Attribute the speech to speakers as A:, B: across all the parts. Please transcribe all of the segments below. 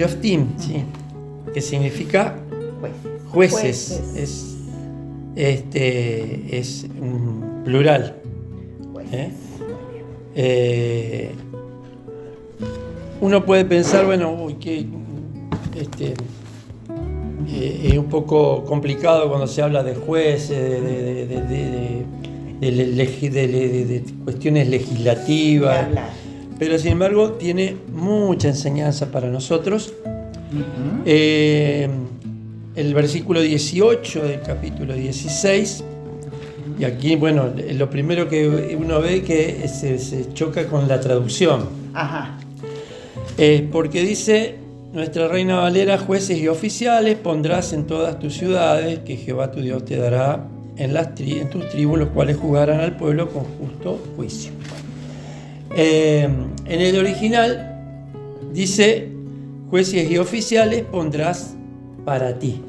A: Shoftim, ¿sí? Que significa jueces. Es un plural. Uno puede pensar, bueno, que es un poco complicado cuando se habla de jueces, de cuestiones legislativas, pero sin embargo tiene mucha enseñanza para nosotros. El versículo 18 del capítulo 16, y aquí, bueno, lo primero que uno ve que se choca con la traducción. Porque dice nuestra Reina Valera: jueces y oficiales pondrás en todas tus ciudades, que Jehová tu Dios te dará en tus tribus, los cuales juzgarán al pueblo con justo juicio. En el original dice: jueces y oficiales pondrás para ti.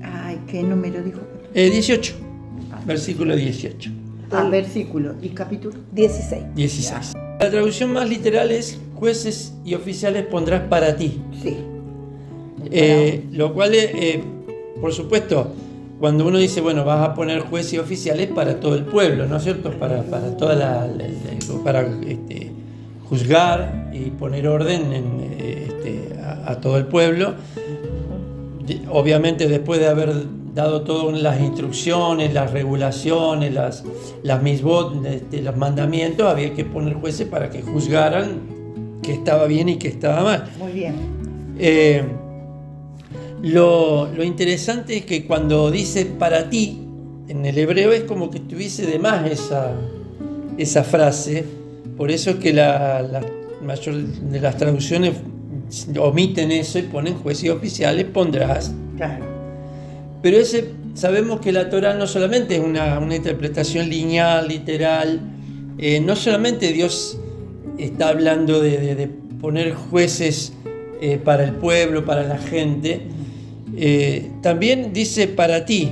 B: Ay, ¿qué número dijo?
A: 18, versículo 18.
B: Versículo. ¿Y capítulo?
C: 16.
A: La traducción más literal es: jueces y oficiales pondrás para ti.
B: Sí.
A: Lo cual, por supuesto, cuando uno dice, bueno, vas a poner jueces y oficiales para todo el pueblo, ¿no es cierto? Para toda para juzgar y poner orden a todo el pueblo. Obviamente, después de haber dado todas las instrucciones, las regulaciones, las misbot, los mandamientos, había que poner jueces para que juzgaran que estaba bien y que estaba mal.
B: Muy bien.
A: Lo interesante es que cuando dice para ti, en el hebreo es como que tuviese de más esa frase. Por eso es que la mayor de las traducciones omiten eso y ponen jueces y oficiales pondrás.
B: Claro.
A: Pero sabemos que la Torá no solamente es una interpretación lineal, literal. No solamente Dios está hablando de poner jueces para el pueblo, para la gente. También dice para ti.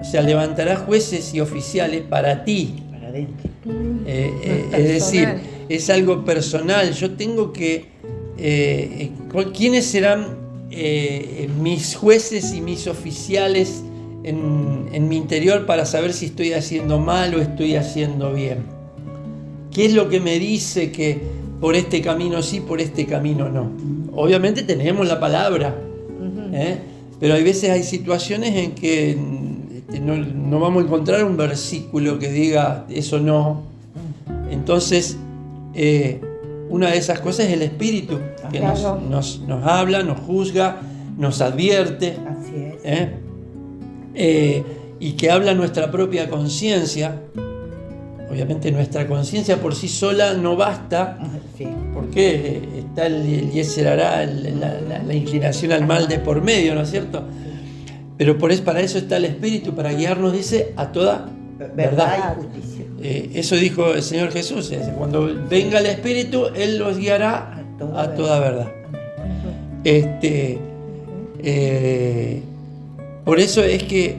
A: O sea, levantarás jueces y oficiales para ti.
B: Para adentro.
A: Es decir, es algo personal. Yo tengo que... ¿quiénes serán mis jueces y mis oficiales en mi interior para saber si estoy haciendo mal o estoy haciendo bien? ¿Qué es lo que me dice que por este camino sí, por este camino no? Obviamente tenemos la palabra, pero hay veces, hay situaciones en que no vamos a encontrar un versículo que diga eso no. Entonces, una de esas cosas es el Espíritu, que nos habla, nos juzga, nos advierte.
B: Así es.
A: Y que habla nuestra propia conciencia. Obviamente nuestra conciencia por sí sola no basta,
B: Sí.
A: porque está el Yetzer Hará, la inclinación al mal de por medio, ¿no es cierto? Pero para eso está el Espíritu, para guiarnos, dice, a toda verdad.
B: Y justicia.
A: Eso dijo el Señor Jesús: cuando venga el Espíritu, Él los guiará a toda verdad. Por eso es que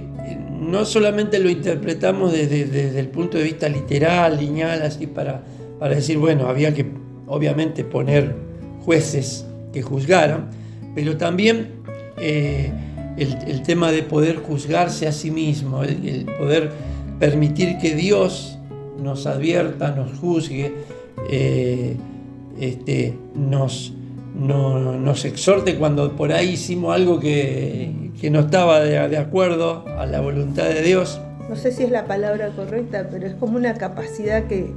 A: no solamente lo interpretamos desde el punto de vista literal, lineal, así para decir, bueno, había que obviamente poner jueces que juzgaran, pero también el tema de poder juzgarse a sí mismo, el poder permitir que Dios nos advierta, nos juzgue, nos exhorte cuando por ahí hicimos algo que no estaba de acuerdo a la voluntad de Dios.
C: No sé si es la palabra correcta, pero es como una capacidad que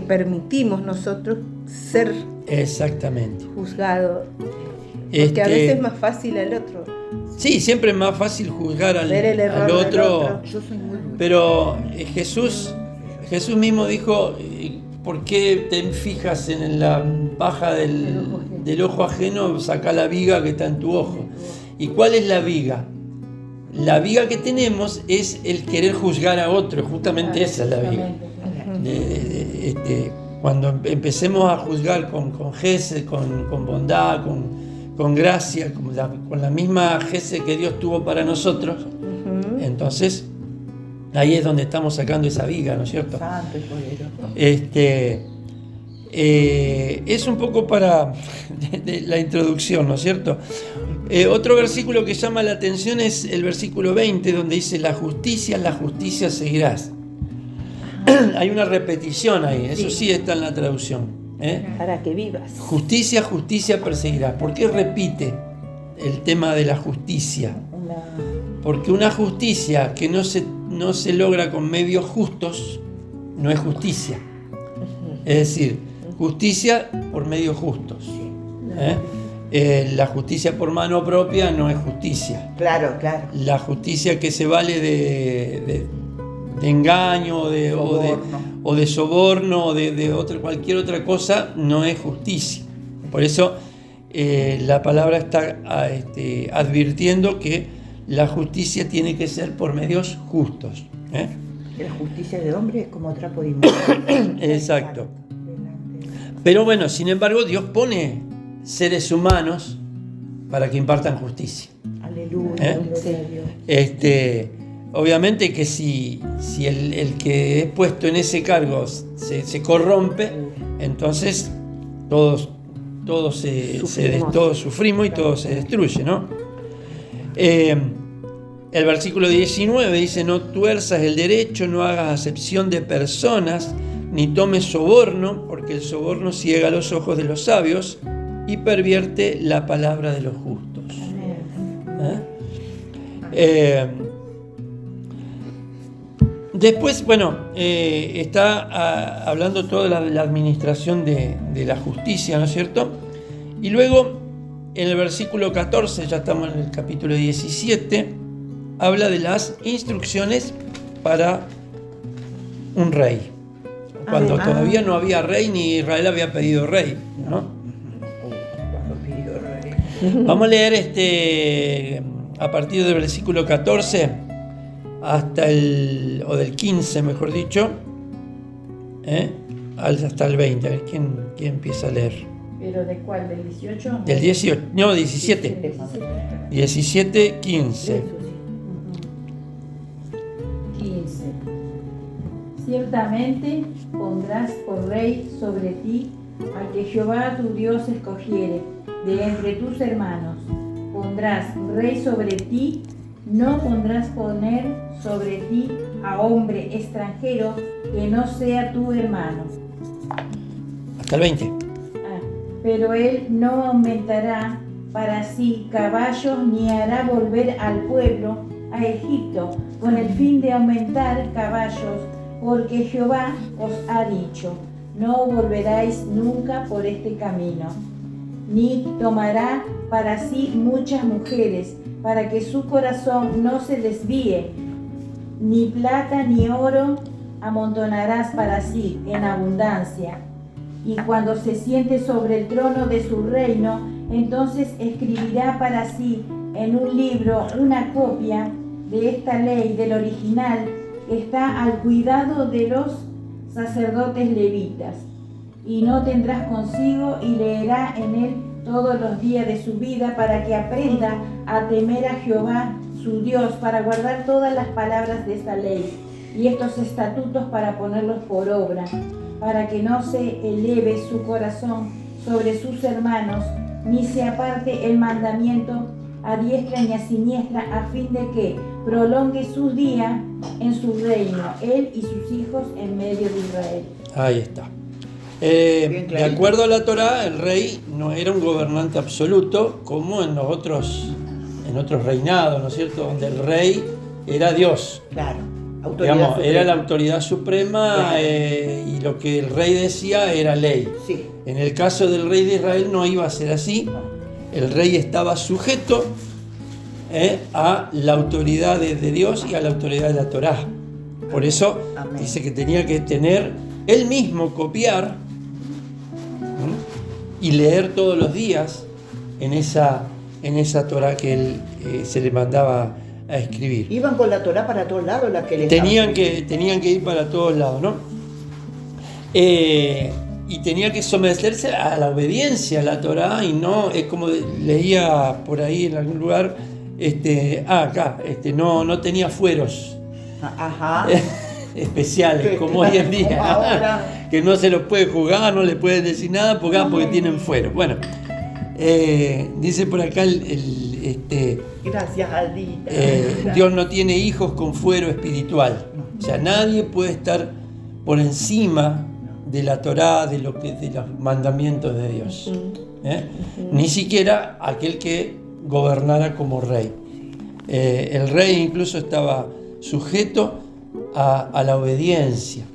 C: permitimos nosotros ser
A: Exactamente.
C: juzgados. Porque a veces es más fácil al otro.
A: Sí, siempre es más fácil juzgar al
C: error
A: otro.
C: del otro.
B: Yo soy muy dura.
A: Pero Jesús mismo dijo: ¿por qué te fijas en la paja del ojo ajeno? Sacá la viga que está en tu ojo. ¿Y cuál es la viga? La viga que tenemos es el querer juzgar a otro, justamente esa es la viga. Cuando empecemos a juzgar con gesed, con bondad, con gracia, con la misma gesed que Dios tuvo para nosotros, entonces ahí es donde estamos sacando esa viga, ¿no es cierto?
B: Santo y poderoso.
A: Es un poco para de la introducción, ¿no es cierto? Otro versículo que llama la atención es el versículo 20, donde dice: la justicia seguirás. Hay una repetición ahí, eso sí está en la traducción.
C: Para que vivas.
A: Justicia perseguirás. ¿Por qué repite el tema de la justicia? Porque una justicia que no se logra con medios justos no es justicia. Es decir, justicia por medios justos. La justicia por mano propia no es justicia.
B: Claro.
A: La justicia que se vale de engaño o de soborno o de cualquier otra cosa no es justicia. Por eso la palabra está advirtiendo que la justicia tiene que ser por medios justos.
B: La justicia de hombre es como trapo de inmundicia.
A: Exacto. Pero bueno, sin embargo, Dios pone seres humanos para que impartan justicia.
B: Aleluya. Gloria a Dios.
A: Obviamente que si el que es puesto en ese cargo se corrompe, entonces todos sufrimos y todo se destruye, ¿no? El versículo 19 dice: no tuerzas el derecho, no hagas acepción de personas, ni tomes soborno, porque el soborno ciega los ojos de los sabios y pervierte la palabra de los justos. Después, está hablando toda la administración de la justicia, ¿no es cierto? Y luego, en el versículo 14, ya estamos en el capítulo 17, habla de las instrucciones para un rey. Cuando todavía no había rey, ni Israel había pedido rey, ¿no? Vamos a leer a partir del versículo 14 hasta o del 15, mejor dicho, hasta el 20. A ver, ¿quién empieza a leer?
D: ¿Pero de cuál? ¿Del 18?
A: Del 18, no, 17. 17, 15.
D: 15. Ciertamente pondrás por rey sobre ti al que Jehová tu Dios escogiere de entre tus hermanos. Pondrás rey sobre ti, no pondrás poner sobre ti a hombre extranjero que no sea tu hermano.
A: Hasta el 20.
D: Pero él no aumentará para sí caballos ni hará volver al pueblo a Egipto con el fin de aumentar caballos, porque Jehová os ha dicho: no volveráis nunca por este camino. Ni tomará para sí muchas mujeres, para que su corazón no se desvíe. Ni plata ni oro amontonarás para sí en abundancia. Y cuando se siente sobre el trono de su reino, entonces escribirá para sí en un libro una copia de esta ley del original que está al cuidado de los sacerdotes levitas. Y no tendrás consigo y leerá en él todos los días de su vida para que aprenda a temer a Jehová su Dios, para guardar todas las palabras de esta ley y estos estatutos para ponerlos por obra, para que no se eleve su corazón sobre sus hermanos, ni se aparte el mandamiento a diestra ni a siniestra, a fin de que prolongue sus días en su reino, él y sus hijos en medio de Israel.
A: Ahí está. De acuerdo a la Torá, el rey no era un gobernante absoluto como en otros reinados, ¿no es cierto? Donde el rey era Dios.
B: Claro.
A: Digamos, era la autoridad suprema, claro. Y lo que el rey decía era ley.
B: Sí.
A: En el caso del rey de Israel no iba a ser así. El rey estaba sujeto a la autoridad de Dios y a la autoridad de la Torá. Por eso Amén. Dice que tenía que tener él mismo, copiar y leer todos los días en esa Torá que él se le mandaba a escribir.
B: Iban con la Torá para todos lados, la que les
A: tenían que ir para todos lados, ¿no? Y tenía que someterse a la obediencia a la Torá, y no, es como leía por ahí en algún lugar, no tenía fueros.
B: Ajá.
A: Especiales, como hoy en día.
B: Ahora,
A: que no se los puede juzgar, no le pueden decir nada porque tienen fuero. Bueno, dice por acá
B: Gracias, Aldita.
A: Dios no tiene hijos con fuero espiritual. O sea, nadie puede estar por encima de la Torá, de los mandamientos de Dios. Ni siquiera aquel que gobernara como rey. El rey incluso estaba sujeto a la obediencia.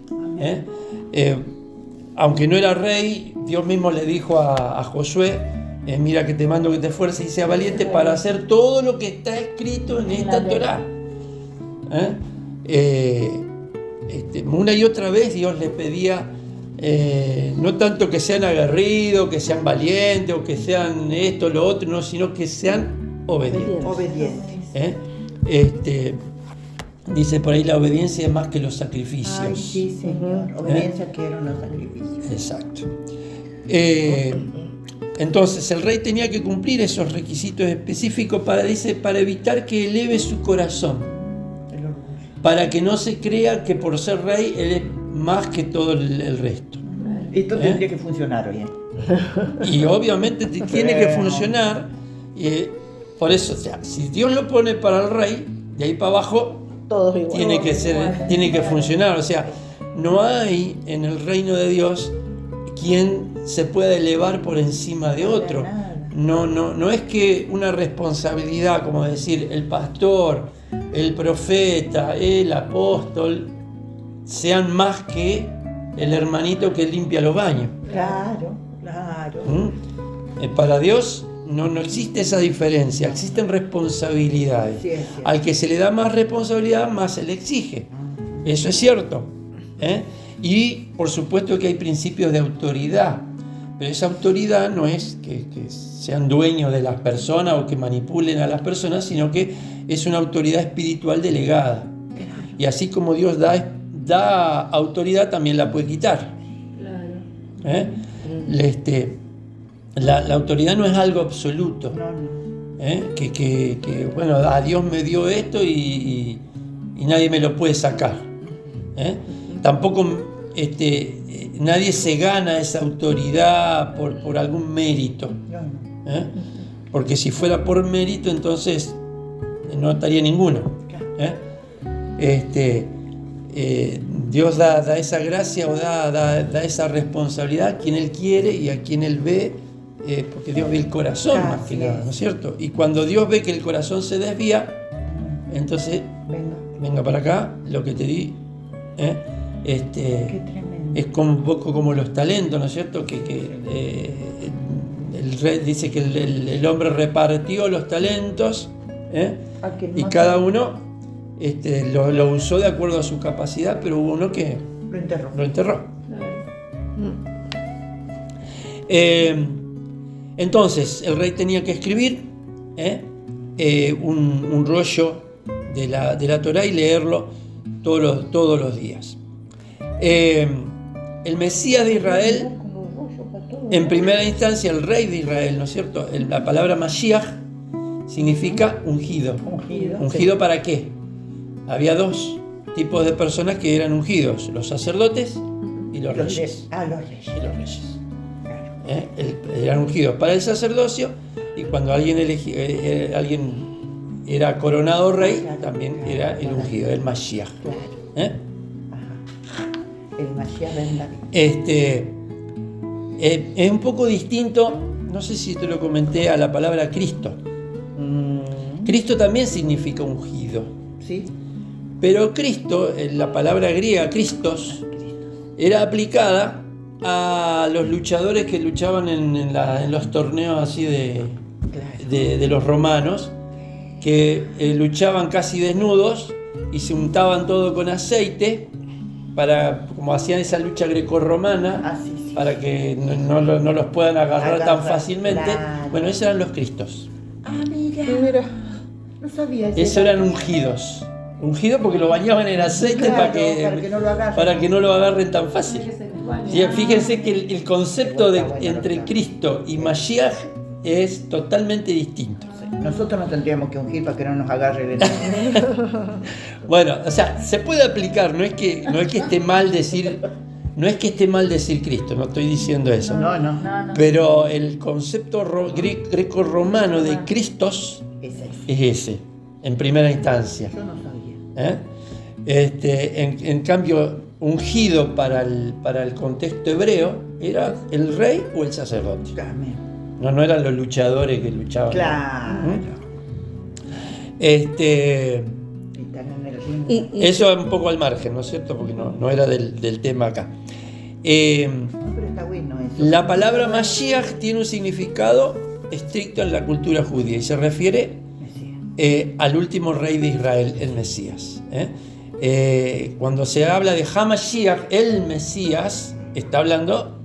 A: Aunque no era rey, Dios mismo le dijo a Josué: mira que te mando que te esfuerces y sea valiente para hacer todo lo que está escrito en esta Torá. Una y otra vez Dios le pedía no tanto que sean aguerridos, que sean valientes o que sean esto, lo otro, no, sino que sean obedientes. Dice por ahí: la obediencia es más que los sacrificios.
B: Ay, sí, Señor. Obediencia quiero, no sacrificios.
A: Exacto. Entonces el rey tenía que cumplir esos requisitos específicos para evitar que eleve su corazón, para que no se crea que por ser rey él es más que todo el resto.
B: Esto tendría que funcionar bien.
A: Y obviamente tiene que funcionar. Por eso, o sea, si Dios lo pone para el rey, de ahí para abajo
C: Todos igual.
A: tiene que funcionar. O sea, no hay en el reino de Dios quien se pueda elevar por encima de otro. No es que una responsabilidad, como decir, el pastor, el profeta, el apóstol, sean más que el hermanito que limpia los baños.
B: Claro.
A: Para Dios no existe esa diferencia, existen responsabilidades.
B: Sí,
A: al que se le da más responsabilidad, más se le exige. Eso es cierto. Y por supuesto que hay principios de autoridad, pero esa autoridad no es que sean dueños de las personas o que manipulen a las personas, sino que es una autoridad espiritual delegada. Y así como Dios da autoridad, también la puede quitar. La autoridad no es algo absoluto. Bueno, a Dios me dio esto y nadie me lo puede sacar. Tampoco nadie se gana esa autoridad por algún mérito. Porque si fuera por mérito, entonces no estaría ninguno. Dios da esa gracia o da esa responsabilidad a quien Él quiere y a quien Él ve, porque Dios ve el corazón más que nada, ¿no es cierto? Y cuando Dios ve que el corazón se desvía, entonces venga para acá, lo que te di. Es un poco como los talentos, ¿no es cierto? El rey dice que el hombre repartió los talentos, y cada uno lo usó de acuerdo a su capacidad, pero hubo uno que lo enterró. Entonces el rey tenía que escribir un rollo de la Torá y leerlo todos los días. El Mesías de Israel, en primera instancia el rey de Israel, ¿no es cierto? La palabra Mashiach significa ungido. ¿Ungido para qué? Había dos tipos de personas que eran ungidos: los sacerdotes y los reyes.
B: Los reyes.
A: Eran ungidos para el sacerdocio, y cuando alguien era coronado rey, también era el ungido, el Mashiach.
B: El Mashiach ben David.
A: Es un poco distinto, no sé si te lo comenté, a la palabra Cristo. Cristo también significa ungido.
B: Sí.
A: Pero Cristo, la palabra griega Christos, era aplicada a los luchadores que luchaban en los torneos así de los romanos, que luchaban casi desnudos y se untaban todo con aceite, como hacían esa lucha grecorromana, para que no los puedan agarrar tan fácilmente.
B: Claro.
A: Bueno, esos eran los Cristos.
B: Mira. No sabía eso.
A: Esos eran ungidos. Ungidos porque lo bañaban en aceite,
B: Claro,
A: para que no lo agarren tan fácil. Sí, fíjense que el concepto entre Cristo y Mashiach es totalmente distinto.
B: Nosotros nos tendríamos que ungir para que no nos agarre el
A: Bueno, o sea, se puede aplicar, no es que esté mal decir No es que esté mal decir Cristo, no estoy diciendo eso.
B: No.
A: Pero el concepto greco-romano de Cristos
B: Ese es.
A: es ese, en primera instancia.
B: Yo no sabía.
A: En cambio, ungido para el contexto hebreo era el rey o el sacerdote.
B: Amén.
A: No eran los luchadores que luchaban.
B: Claro.
A: Eso un poco al margen, ¿no es cierto? Porque no era del tema acá.
B: No, pero está bueno eso.
A: La palabra Mashiach tiene un significado estricto en la cultura judía y se refiere al último rey de Israel, el Mesías. Cuando se habla de HaMashiach, el Mesías, está hablando,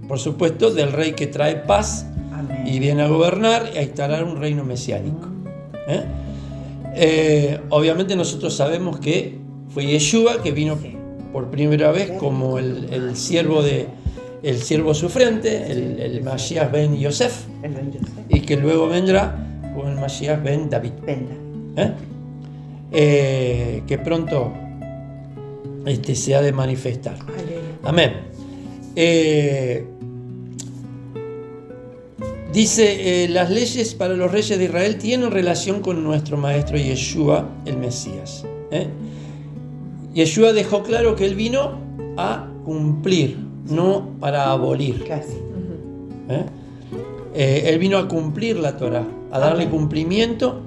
A: por supuesto, del rey que trae paz.
B: Amén.
A: Y viene a gobernar y a instalar un reino mesiánico. Obviamente nosotros sabemos que fue Yeshua que vino por primera vez como el siervo sufriente, el Mashiach ben Yosef,
B: El Ben Yosef.
A: y que luego vendrá con el Mashiach ben David.
B: Venda.
A: Que pronto se ha de manifestar. Amén. Dice, las leyes para los reyes de Israel tienen relación con nuestro maestro Yeshua, el Mesías. Yeshua dejó claro que él vino a cumplir, no para abolir.
B: Casi.
A: Él vino a cumplir la Torá, a darle cumplimiento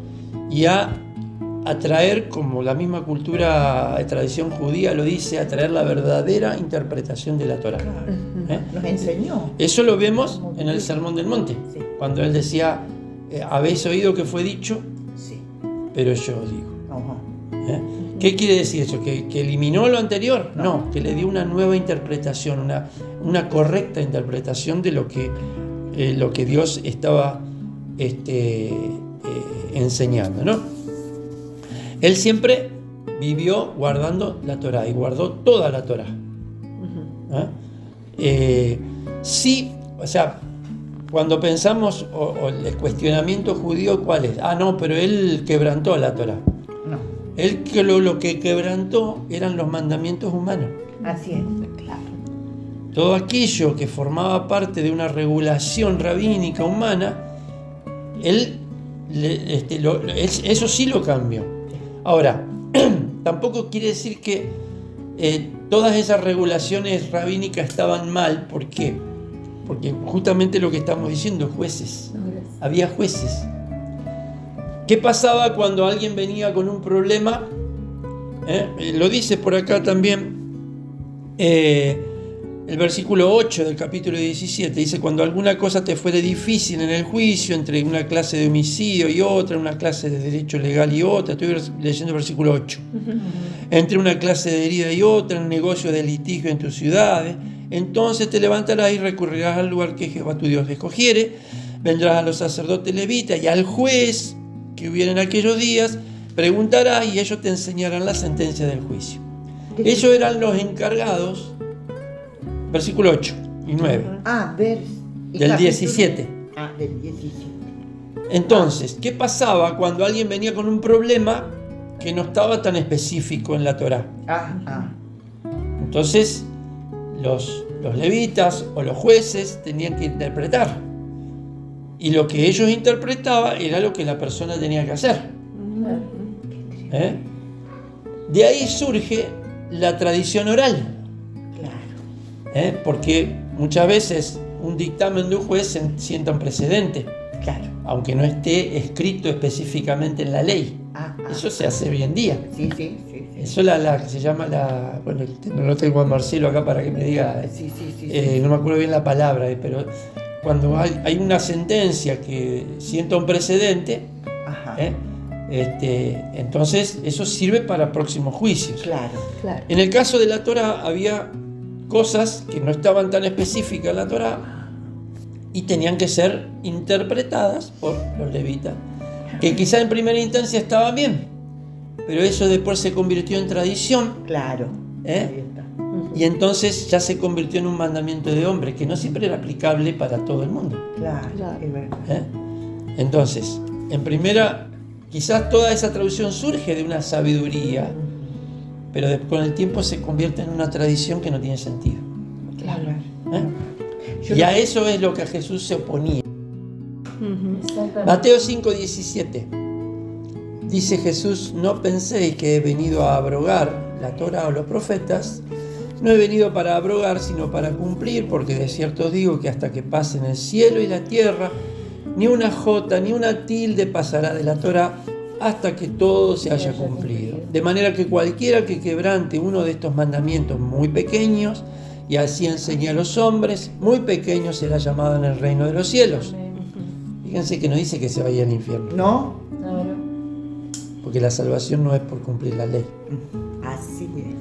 A: y a traer, como la misma cultura de tradición judía lo dice, a traer la verdadera interpretación de la Torá.
B: Nos enseñó.
A: Eso lo vemos en el Sermón del Monte,
B: Sí.
A: cuando él decía, habéis oído que fue dicho,
B: Sí.
A: pero yo os digo.
B: Ajá.
A: ¿Qué quiere decir eso? ¿Que eliminó lo anterior? No, que le dio una nueva interpretación, una correcta interpretación de lo que Dios estaba enseñando, ¿no? Él siempre vivió guardando la Torá y guardó toda la Torá. Sí, o sea, cuando pensamos, o el cuestionamiento judío, ¿cuál es? No, pero él quebrantó la Torá.
B: No.
A: Él lo que quebrantó eran los mandamientos humanos.
B: Así es. Claro.
A: Todo aquello que formaba parte de una regulación rabínica humana, él eso sí lo cambió. Ahora, tampoco quiere decir que todas esas regulaciones rabínicas estaban mal. ¿Por qué? Porque justamente lo que estamos diciendo, jueces. Había jueces. ¿Qué pasaba cuando alguien venía con un problema? Lo dice por acá también el versículo 8 del capítulo 17. Dice, cuando alguna cosa te fuere difícil en el juicio, entre una clase de homicidio y otra, una clase de derecho legal y otra, estoy leyendo el versículo 8. Entre una clase de herida y otra, un negocio de litigio en tus ciudades, entonces te levantarás y recurrirás al lugar que Jehová tu Dios escogiere, vendrás a los sacerdotes levitas y al juez que hubiera en aquellos días, preguntarás y ellos te enseñarán la sentencia del juicio. Ellos eran los encargados, versículo 8 y 9, del 17.
B: Del 17.
A: Entonces, ¿qué pasaba cuando alguien venía con un problema que no estaba tan específico en la Torá? Entonces, los levitas o los jueces tenían que interpretar. Y lo que ellos interpretaban era lo que la persona tenía que hacer. De ahí surge la tradición oral.
B: Claro.
A: Porque muchas veces un dictamen de un juez sienta un precedente.
B: Claro.
A: Aunque no esté escrito específicamente en la ley. Eso se hace hoy en día.
B: Sí.
A: Eso se llama bueno, no tengo a Marcelo acá para que me diga.
B: Sí.
A: No me acuerdo bien la palabra, pero cuando hay una sentencia que sienta un precedente, entonces eso sirve para próximos juicios.
B: Claro.
A: En el caso de la Torá había cosas que no estaban tan específicas en la Torá y tenían que ser interpretadas por los levitas, que quizá en primera instancia estaban bien, pero eso después se convirtió en tradición.
B: Claro. Ahí está.
A: Y entonces ya se convirtió en un mandamiento de hombre que no siempre era aplicable para todo el mundo.
B: Claro. Es verdad.
A: Entonces, en primera, quizás toda esa traducción surge de una sabiduría, pero con el tiempo se convierte en una tradición que no tiene sentido. Claro. Y a eso es lo que a Jesús se oponía. Mateo 5:17. Dice Jesús: no penséis que he venido a abrogar la Torá o los profetas. No he venido para abrogar, sino para cumplir, porque de cierto os digo que hasta que pasen el cielo y la tierra, ni una jota ni una tilde pasará de la Torá hasta que todo se haya cumplido. De manera que cualquiera que quebrante uno de estos mandamientos muy pequeños, y así enseñe a los hombres, muy pequeño será llamado en el reino de los cielos. Fíjense que no dice que se vaya al infierno.
B: ¿No?
A: Porque la salvación no es por cumplir la ley.
B: Así es.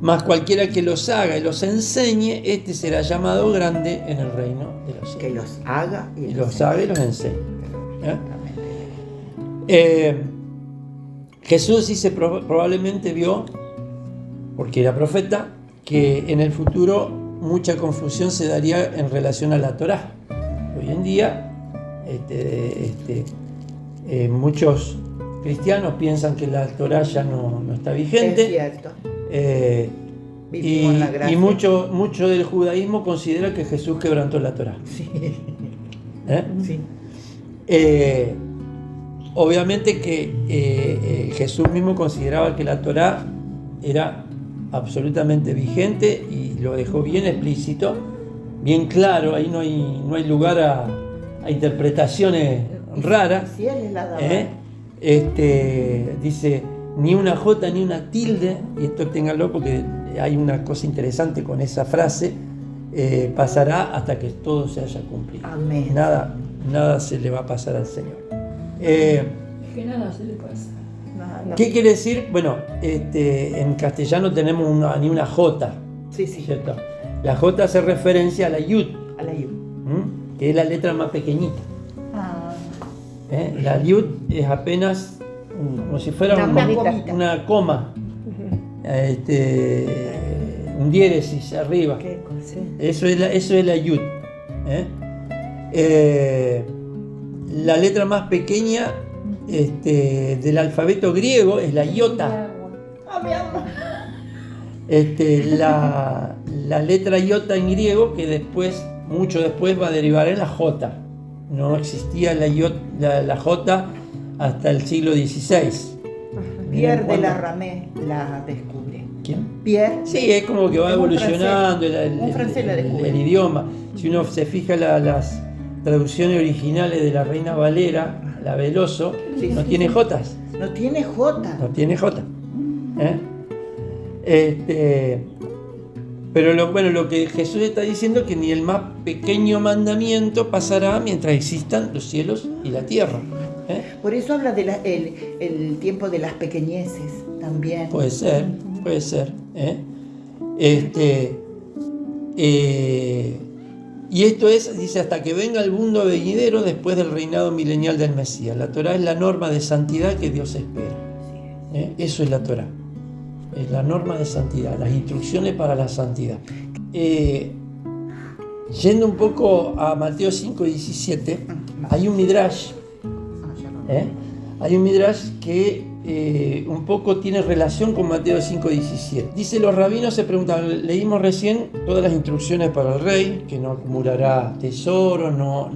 A: Mas cualquiera que los haga y los enseñe, este será llamado grande en el reino de los cielos.
B: Que los haga
A: Y los haga y los enseñe. Jesús dice, probablemente vio, porque era profeta, que en el futuro mucha confusión se daría en relación a la Torá. Hoy en día muchos cristianos piensan que la Torá ya no está vigente.
B: Es cierto.
A: Y mucho del judaísmo considera que Jesús quebrantó la Torá.
B: Sí.
A: Sí. Obviamente que Jesús mismo consideraba que la Torá era absolutamente vigente y lo dejó bien explícito, bien claro. Ahí no hay lugar a interpretaciones raras.
B: Sí, él es la dama.
A: Dice ni una jota ni una tilde, y esto ténganlo porque hay una cosa interesante con esa frase, pasará hasta que todo se haya cumplido.
B: Amén.
A: Nada se le va a pasar al Señor.
E: Que nada se le pasa.
B: No.
A: ¿Qué quiere decir? Bueno, en castellano tenemos ni una jota,
B: Sí.
A: ¿cierto? La jota hace referencia a la yud,
B: A la yud.
A: que es la letra más pequeñita.
B: Ah.
A: La yud es apenas como si fuera una coma, un diéresis arriba.
B: Qué cosa.
A: Eso es la yud. La letra más pequeña del alfabeto griego es la iota.
B: Ah, mi amor.
A: La letra iota en griego, que mucho después va a derivar en la jota. No existía la jota hasta el siglo XVI.
B: Pierre de la Ramée la descubre.
A: ¿Quién?
B: Pierre.
A: Sí, es como que va
B: Es un
A: evolucionando
B: un francés la descubre.
A: el idioma. Si uno se fija las traducciones originales de la Reina Valera, la Veloso, no tiene jotas.
B: No tiene J.
A: No tiene jota. Pero lo que Jesús está diciendo es que ni el más pequeño mandamiento pasará mientras existan los cielos y la tierra.
B: Por eso habla de el tiempo de las pequeñeces también.
A: Puede ser. Y esto dice, hasta que venga el mundo venidero después del reinado milenial del Mesías. La Torá es la norma de santidad que Dios espera. Eso es la Torá. Es la norma de santidad, las instrucciones para la santidad. Yendo un poco a Mateo 5:17, hay un midrash. Hay un midrash que un poco tiene relación con Mateo 5:17. Dice, los rabinos se preguntaban, leímos recién todas las instrucciones para el rey, que no acumulará tesoro, no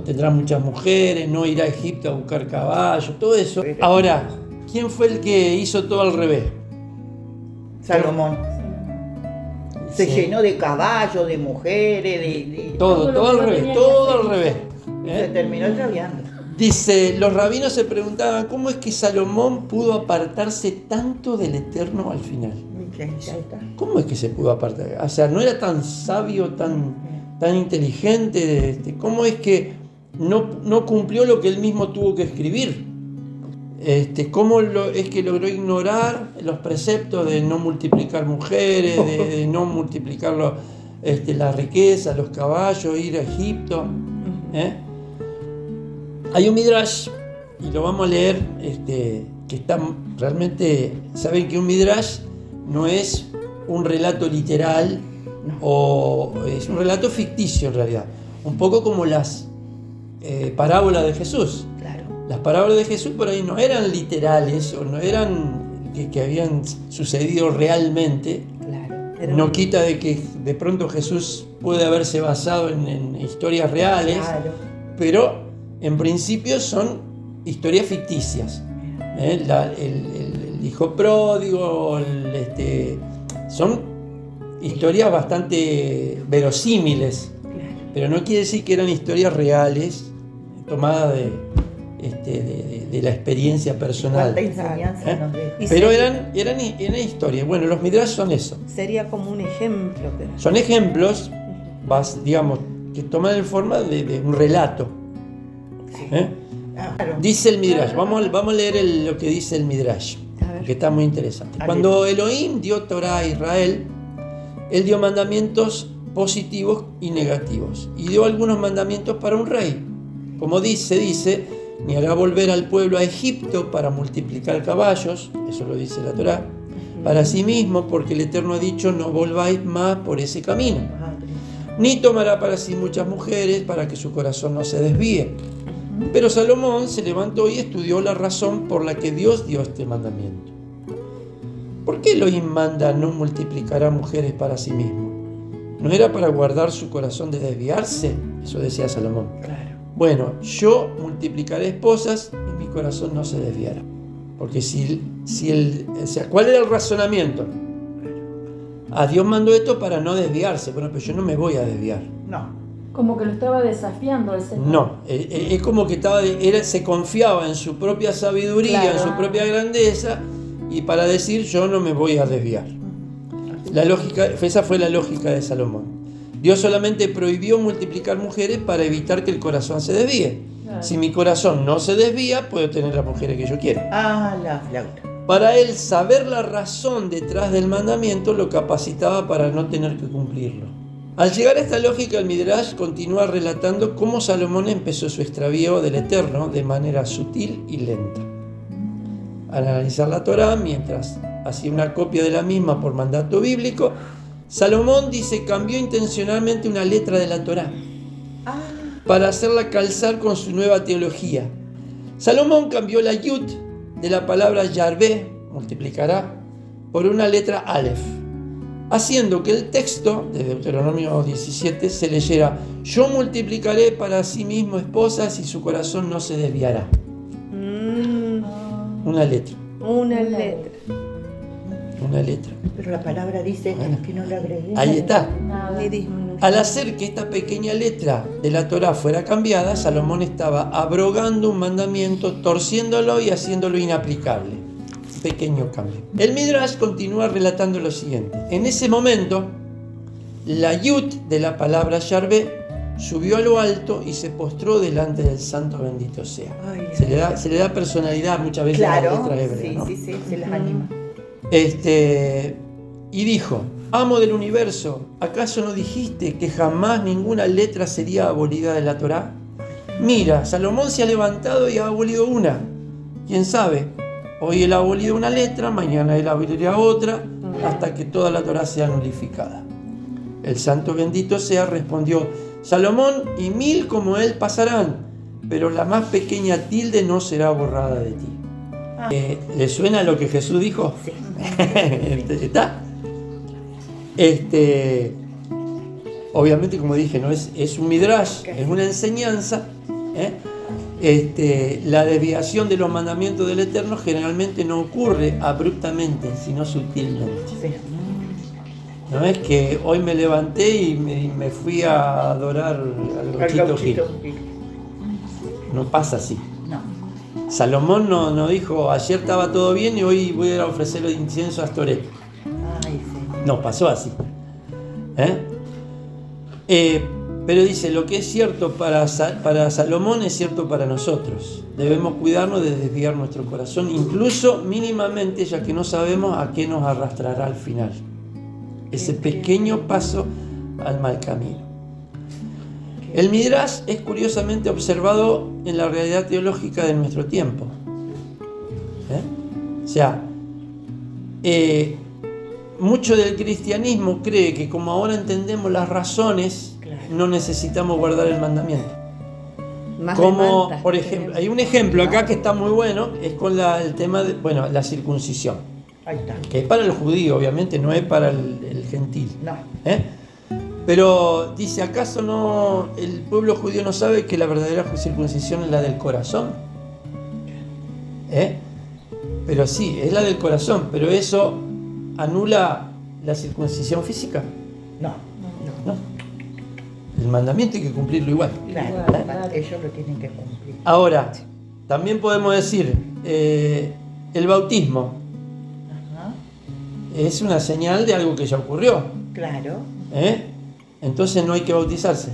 A: tendrá muchas mujeres, no irá a Egipto a buscar caballos, todo eso. Ahora, ¿quién fue el que hizo todo al revés?
B: Salomón. Se
A: Sí.
B: llenó de caballos, de mujeres, de
A: Todo al revés.
B: y se terminó extraviando.
A: Dice, los rabinos se preguntaban, ¿cómo es que Salomón pudo apartarse tanto del Eterno al final? ¿Cómo es que se pudo apartar? O sea, no era tan sabio, tan inteligente. ¿Cómo es que no cumplió lo que él mismo tuvo que escribir? ¿Cómo es que logró ignorar los preceptos de no multiplicar mujeres, de no multiplicar la riqueza, los caballos, ir a Egipto? Hay un midrash, y lo vamos a leer, que está realmente... Saben que un midrash no es un relato literal, o es un relato ficticio en realidad. Un poco como las parábolas de Jesús.
B: Claro.
A: Las parábolas de Jesús por ahí no eran literales, o no eran que habían sucedido realmente,
B: Claro.
A: No quita de que de pronto Jesús puede haberse basado en historias reales,
B: Claro.
A: pero en principio son historias ficticias. El hijo pródigo, son historias bastante verosímiles,
B: Claro.
A: pero no quiere decir que eran historias reales tomadas de la experiencia personal.
B: Cuánta enseñanza nos deja.
C: Y
A: Pero
C: sería-
A: eran historias. Bueno, los midrash son eso.
C: Sería como un ejemplo.
A: Son ejemplos, digamos, que toman el forma de un relato. ¿Eh?
B: Claro.
A: Dice el midrash, vamos a leer lo que dice el midrash,
C: A ver.
A: que está muy interesante.
B: A ver.
A: Cuando Elohim dio Torah a Israel, él dio mandamientos positivos y negativos, y dio algunos mandamientos para un rey. Como dice, ni hará volver al pueblo a Egipto para multiplicar caballos, eso lo dice la Torah, para sí mismo, porque el Eterno ha dicho, no volváis más por ese camino.
B: Madre.
A: Ni tomará para sí muchas mujeres para que su corazón no se desvíe. Pero Salomón se levantó y estudió la razón por la que Dios dio este mandamiento. ¿Por qué Elohim manda no multiplicará mujeres para sí mismo? ¿No era para guardar su corazón de desviarse? Eso decía Salomón.
B: Claro.
A: Bueno, yo multiplicaré esposas y mi corazón no se desviará. Porque ¿cuál era el razonamiento? Dios mandó esto para no desviarse. Bueno, pero yo no me voy a desviar.
B: No.
E: Como que lo estaba desafiando el Señor.
A: No, es como que se confiaba en su propia sabiduría,
C: Claro.
A: en su propia grandeza, y para decir yo no me voy a desviar. Esa fue la lógica de Salomón. Dios solamente prohibió multiplicar mujeres para evitar que el corazón se desvíe.
E: Claro.
A: Si mi corazón no se desvía, puedo tener las mujeres que yo quiera.
B: La flauta.
A: Para él, saber la razón detrás del mandamiento lo capacitaba para no tener que cumplirlo. Al llegar a esta lógica, el Midrash continúa relatando cómo Salomón empezó su extravío del Eterno de manera sutil y lenta. Al analizar la Torá, mientras hacía una copia de la misma por mandato bíblico, Salomón cambió intencionalmente una letra de la Torá para hacerla calzar con su nueva teología. Salomón cambió la yud de la palabra Yarvé, multiplicará, por una letra Aleph, haciendo que el texto de Deuteronomio 17 se leyera: yo multiplicaré para sí mismo esposas y su corazón no se desviará. Una letra.
C: Una letra.
A: Una letra.
B: Pero la palabra dice que no le agregué.
A: Ahí está.
E: Nada.
C: Ni disminución.
A: Al hacer que esta pequeña letra de la Torá fuera cambiada, Salomón estaba abrogando un mandamiento, torciéndolo y haciéndolo inaplicable. Un pequeño cambio. El Midrash continúa relatando lo siguiente. En ese momento, la yud de la palabra Yarvé subió a lo alto y se postró delante del santo bendito sea.
B: Ay,
A: Se le da personalidad muchas veces a la
B: claro.
A: letra hebrea, ¿no?
B: Sí, se las anima.
A: Y dijo: amo del universo, ¿acaso no dijiste que jamás ninguna letra sería abolida de la Torá? Mira, Salomón se ha levantado y ha abolido una. ¿Quién sabe? Hoy él ha abolido una letra, mañana él abolirá otra, hasta que toda la Torá sea nulificada. El santo bendito sea respondió: Salomón y 1000 como él pasarán, pero la más pequeña tilde no será borrada de ti. ¿Le suena lo que Jesús dijo?
B: Sí.
A: ¿Está? Obviamente, como dije, no es un midrash, es una enseñanza. La desviación de los mandamientos del Eterno generalmente no ocurre abruptamente, sino sutilmente.
B: Sí.
A: No es que hoy me levanté y me fui a adorar al Gauchito Gil. No pasa así.
B: No.
A: Salomón no dijo: ayer estaba todo bien y hoy voy a ir a ofrecerle incienso a Astoret.
B: Ay, sí.
A: No pasó así. Pero dice: lo que es cierto para Salomón es cierto para nosotros. Debemos cuidarnos de desviar nuestro corazón, incluso mínimamente, ya que no sabemos a qué nos arrastrará al final. Ese pequeño paso al mal camino. El Midrash es curiosamente observado en la realidad teológica de nuestro tiempo. O sea, mucho del cristianismo cree que como ahora entendemos las razones,
B: Claro.
A: no necesitamos guardar el mandamiento.
C: Más
A: Como,
C: demandas,
A: por ejemplo, hay un ejemplo acá que está muy bueno, es con el tema de, la circuncisión.
B: Ahí está.
A: Que es para el judío, obviamente, no es para el gentil.
B: No.
A: Pero dice, ¿acaso no el pueblo judío no sabe que la verdadera circuncisión es la del corazón? Pero sí, es la del corazón, pero eso anula la circuncisión física.
B: No.
A: El mandamiento hay que cumplirlo igual.
B: Claro,
E: Claro.
B: ellos lo tienen que cumplir.
A: Ahora, también podemos decir, el bautismo
B: Ajá.
A: es una señal de algo que ya ocurrió.
B: Claro.
A: Entonces no hay que bautizarse.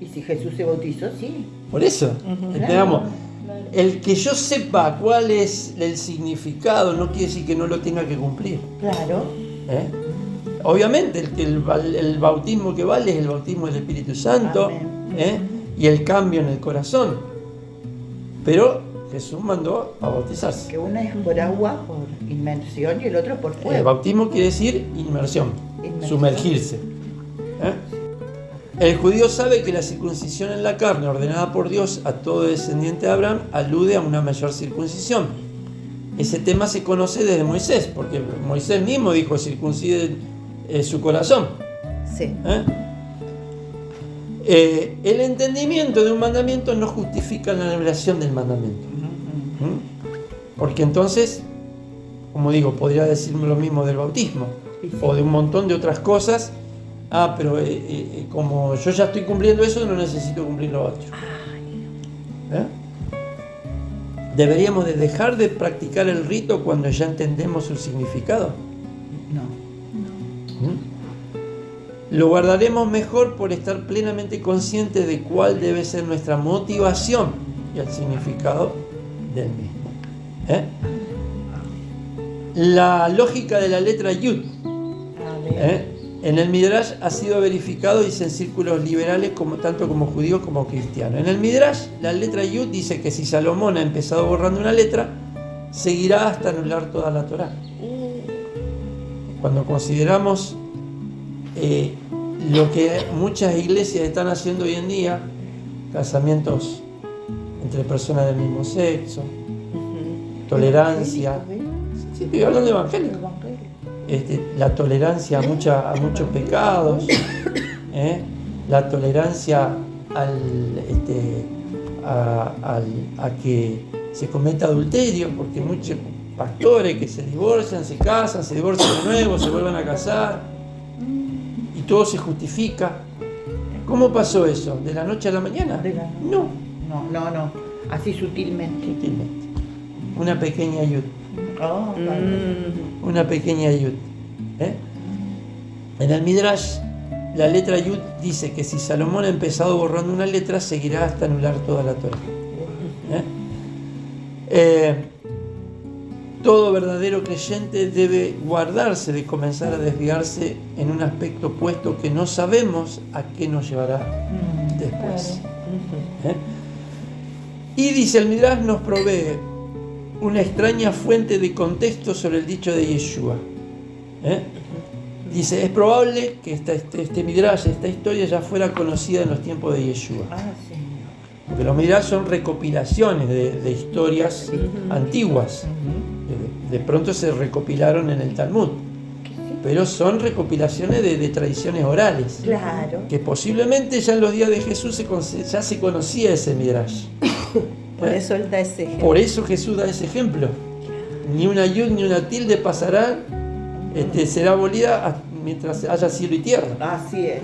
B: Y si Jesús se bautizó, sí.
A: Por eso, digamos, el que yo sepa cuál es el significado no quiere decir que no lo tenga que cumplir.
B: Claro.
A: Obviamente, el bautismo que vale es el bautismo del Espíritu Santo.
B: Amén.
A: Y el cambio en el corazón. Pero Jesús mandó a bautizarse.
B: Que una es por agua, por inmersión, y el otro por
A: El
B: fuego.
A: bautismo quiere decir inmersión,
B: Inmersión.
A: sumergirse. El judío sabe que la circuncisión en la carne ordenada por Dios a todo descendiente de Abraham alude a una mayor circuncisión. Ese tema se conoce desde Moisés, porque Moisés mismo dijo: circunciden su corazón.
C: Sí.
A: El entendimiento de un mandamiento no justifica la anulación del mandamiento. Porque entonces, como digo, podría decirme lo mismo del bautismo o de un montón de otras cosas. Pero como yo ya estoy cumpliendo eso, no necesito cumplir lo otro. ¿Deberíamos de dejar de practicar el rito cuando ya entendemos su significado?
B: No.
A: Lo guardaremos mejor por estar plenamente conscientes de cuál debe ser nuestra motivación y el significado del mismo. La lógica de la letra Yud en el Midrash ha sido verificado, dice, en círculos liberales, tanto como judíos como cristianos. En el Midrash, la letra Yud dice que si Salomón ha empezado borrando una letra, seguirá hasta anular toda la Torá. Cuando consideramos lo que muchas iglesias están haciendo hoy en día, casamientos entre personas del mismo sexo, tolerancia, sí, estoy hablando de evangélico, la tolerancia a muchos pecados, la tolerancia a que se cometa adulterio, porque muchos pastores que se divorcian, se casan, se divorcian de nuevo, se vuelven a casar y todo se justifica. ¿Cómo pasó eso? ¿De la noche a la mañana? No.
B: No. Así sutilmente.
A: Sutilmente. Una pequeña ayuda. Una pequeña ayuda. En el Midrash, la letra Yud dice que si Salomón ha empezado borrando una letra, seguirá hasta anular toda la Torá. Todo verdadero creyente debe guardarse de comenzar a desviarse en un aspecto opuesto que no sabemos a qué nos llevará después. Y dice, el Midrash nos provee una extraña fuente de contexto sobre el dicho de Yeshua. Dice, es probable que este Midrash, esta historia ya fuera conocida en los tiempos de Yeshua. Porque los Midrash son recopilaciones de historias antiguas. De pronto se recopilaron en el Talmud. Pero son recopilaciones de tradiciones orales.
B: Claro.
A: Que posiblemente ya en los días de Jesús ya se conocía ese Midrash.
C: Por eso él da ese ejemplo.
A: Por eso Jesús da ese ejemplo. Ni una yud ni una tilde pasará, será abolida mientras haya cielo y tierra.
B: Así es.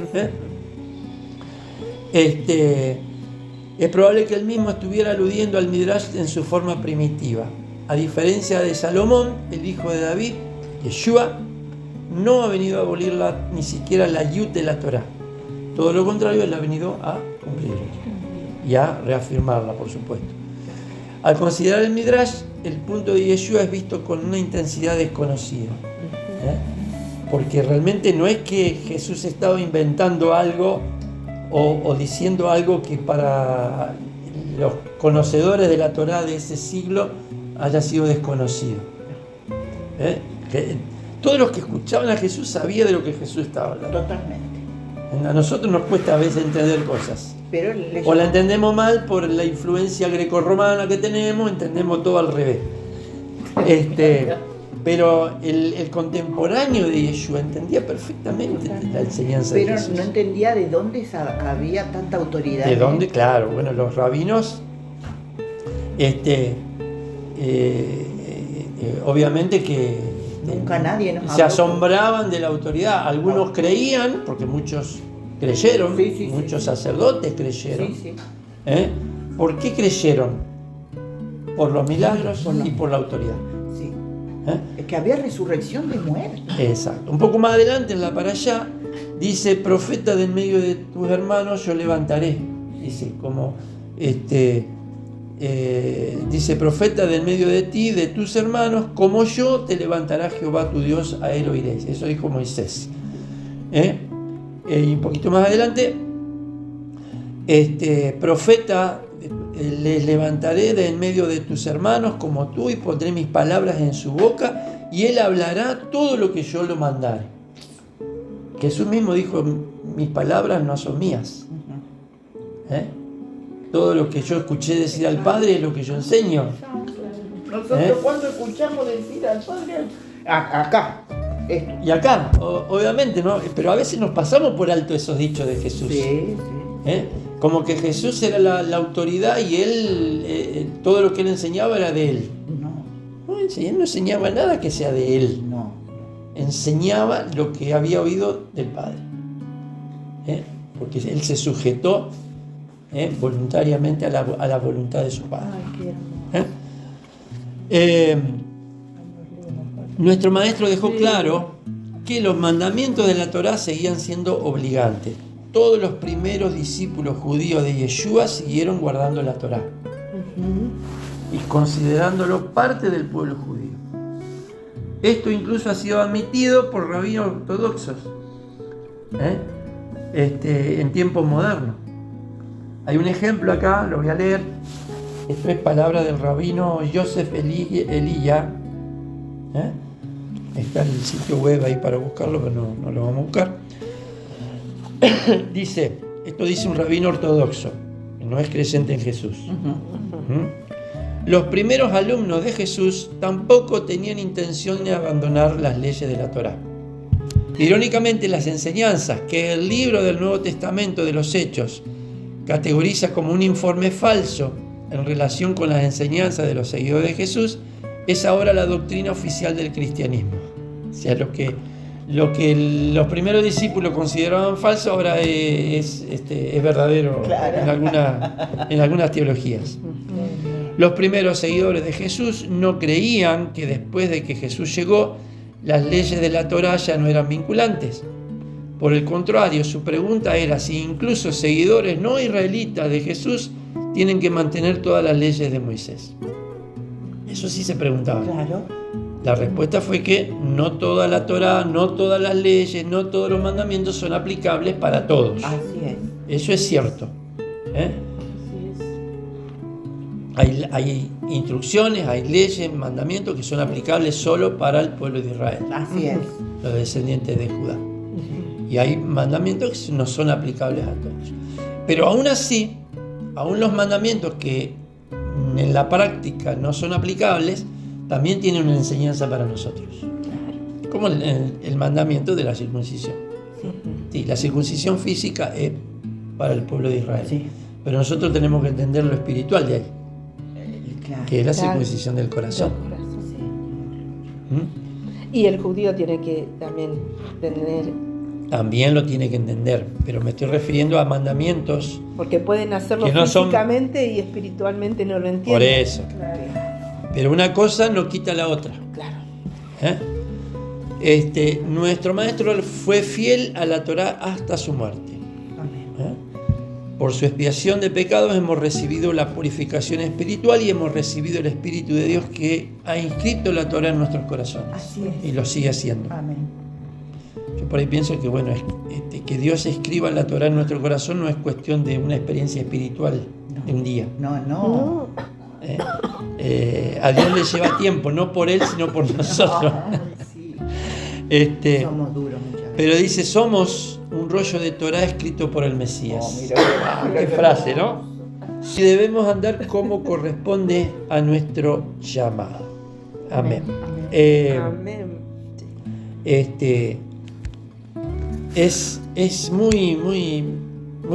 A: Es probable que él mismo estuviera aludiendo al Midrash en su forma primitiva. A diferencia de Salomón, el hijo de David, Yeshua, no ha venido a abolir ni siquiera la yud de la Torá. Todo lo contrario, él ha venido a cumplirla y a reafirmarla, por supuesto. Al considerar el Midrash, el punto de Yeshua es visto con una intensidad desconocida. Porque realmente no es que Jesús estaba inventando algo o diciendo algo que para los conocedores de la Torá de ese siglo haya sido desconocido. Todos los que escuchaban a Jesús sabían de lo que Jesús estaba hablando.
B: Totalmente.
A: A nosotros nos cuesta a veces entender cosas.
B: Pero
A: O la entendemos mal por la influencia grecorromana que tenemos, entendemos todo al revés. Pero el contemporáneo de Yeshua entendía perfectamente la enseñanza de
B: Pero
A: Jesús.
B: no entendía de dónde había tanta autoridad.
A: ¿De dónde? Claro, bueno, los rabinos, obviamente que
B: Nunca nadie nos
A: se
B: habló.
A: asombraban de la autoridad. Algunos creían, porque muchos creyeron,
B: Sí,
A: muchos
B: sí.
A: sacerdotes creyeron.
B: Sí, sí.
A: ¿Eh? ¿Por qué creyeron? Por los milagros y por la autoridad.
B: Sí.
A: ¿Eh?
B: Es que había resurrección de muertos.
A: Exacto. Un poco más adelante, en la para allá, dice: profeta de en medio de tus hermanos yo levantaré. Dice, como dice: profeta de en medio de ti, de tus hermanos, como yo te levantará Jehová tu Dios, a él oiréis. Eso dijo Moisés. Y un poquito más adelante, profeta, les levantaré de en medio de tus hermanos como tú, y pondré mis palabras en su boca, y él hablará todo lo que yo lo mandare. Jesús mismo dijo: mis palabras no son mías. Todo lo que yo escuché decir al Padre es lo que yo enseño.
B: Nosotros cuando escuchamos decir al Padre, acá, esto.
A: Y acá, obviamente, ¿no? Pero a veces nos pasamos por alto esos dichos de Jesús.
B: Sí.
A: Como que Jesús era la autoridad y él, todo lo que él enseñaba era de él.
B: No,
A: Él no enseñaba nada que sea de él.
B: no.
A: Enseñaba lo que había oído del Padre. Porque él se sujetó voluntariamente a la voluntad de su Padre.
B: Ay, qué hermoso.
A: Nuestro maestro dejó claro que los mandamientos de la Torá seguían siendo obligantes. Todos los primeros discípulos judíos de Yeshua siguieron guardando la Torá y considerándolo parte del pueblo judío. Esto incluso ha sido admitido por rabinos ortodoxos en tiempos modernos. Hay un ejemplo acá, lo voy a leer. Esto es palabra del rabino Yosef Eliyah. Está en el sitio web ahí para buscarlo, pero no lo vamos a buscar. Esto dice un rabino ortodoxo, que no es creyente en Jesús. Los primeros alumnos de Jesús tampoco tenían intención de abandonar las leyes de la Torá. Irónicamente, las enseñanzas que el libro del Nuevo Testamento de los Hechos categoriza como un informe falso en relación con las enseñanzas de los seguidores de Jesús es ahora la doctrina oficial del cristianismo. O sea, lo que los primeros discípulos consideraban falso ahora es verdadero. Claro. en algunas teologías. Los primeros seguidores de Jesús no creían que después de que Jesús llegó, las leyes de la Torá ya no eran vinculantes. Por el contrario, su pregunta era si incluso seguidores no israelitas de Jesús tienen que mantener todas las leyes de Moisés. Eso sí se preguntaban.
B: Claro.
A: La respuesta fue que no toda la Torá, no todas las leyes, no todos los mandamientos son aplicables para todos.
B: Así es.
A: Eso es cierto. Hay instrucciones, hay leyes, mandamientos que son aplicables solo para el pueblo de Israel,
B: Así es.
A: los descendientes de Judá. Y hay mandamientos que no son aplicables a todos. Pero aún así, aún los mandamientos que en la práctica no son aplicables, también tienen una enseñanza para nosotros. Como el mandamiento de la circuncisión. Sí, la circuncisión física es para el pueblo de Israel.
B: Sí.
A: Pero nosotros tenemos que entender lo espiritual de ahí,
B: Claro.
A: que es la
C: Claro.
A: circuncisión del corazón. ¿Mm?
C: Y el judío tiene que también tener,
A: También lo tiene que entender, pero me estoy refiriendo a mandamientos.
C: porque pueden hacerlo
A: Que no son-
C: físicamente y espiritualmente no lo entienden.
A: Por eso.
C: Claro.
A: Pero una cosa no quita la otra.
C: Claro.
A: Nuestro maestro fue fiel a la Torá hasta su muerte.
B: Amén.
A: Por su expiación de pecados hemos recibido la purificación espiritual y hemos recibido el Espíritu de Dios que ha inscrito la Torá en nuestros corazones.
B: Así es.
A: Y lo sigue haciendo.
B: Amén.
A: Yo por ahí pienso que que Dios escriba la Torá en nuestro corazón no es cuestión de una experiencia espiritual de un día.
B: No.
A: A Dios le lleva tiempo, no por Él, sino por nosotros.
B: Sí.
A: Somos
B: duros muchas veces.
A: Pero dice, somos un rollo de Torá escrito por el Mesías.
B: Mira,
A: Qué frase, ¿no? Si debemos andar como corresponde a nuestro llamado. Amén.
B: Amén.
C: Amén.
A: Es muy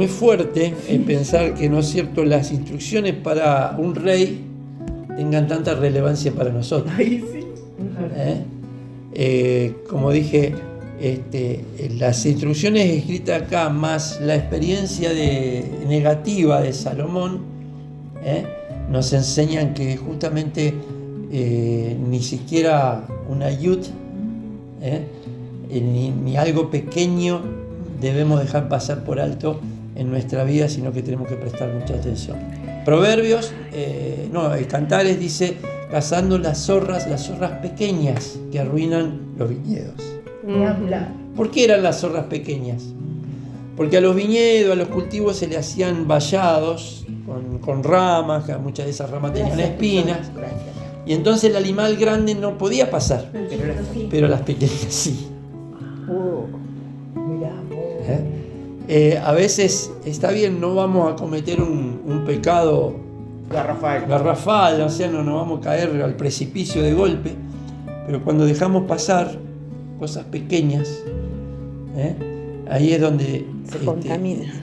A: fuerte pensar que, ¿no es cierto?, las instrucciones para un rey tengan tanta relevancia para nosotros.
B: Ahí sí.
A: Como dije, las instrucciones escritas acá, más la experiencia negativa de Salomón, nos enseñan que justamente ni siquiera una yud, ni algo pequeño debemos dejar pasar por alto en nuestra vida, sino que tenemos que prestar mucha atención. Proverbios, Cantares dice: cazando las zorras pequeñas que arruinan los viñedos. ¿Por qué eran las zorras pequeñas? Porque a los viñedos, a los cultivos se le hacían vallados con ramas, que muchas de esas ramas tenían espinas, y entonces el animal grande no podía pasar, pero las pequeñas sí. A veces está bien, no vamos a cometer un pecado garrafal, o sea, no vamos a caer al precipicio de golpe, pero cuando dejamos pasar cosas pequeñas, ahí es donde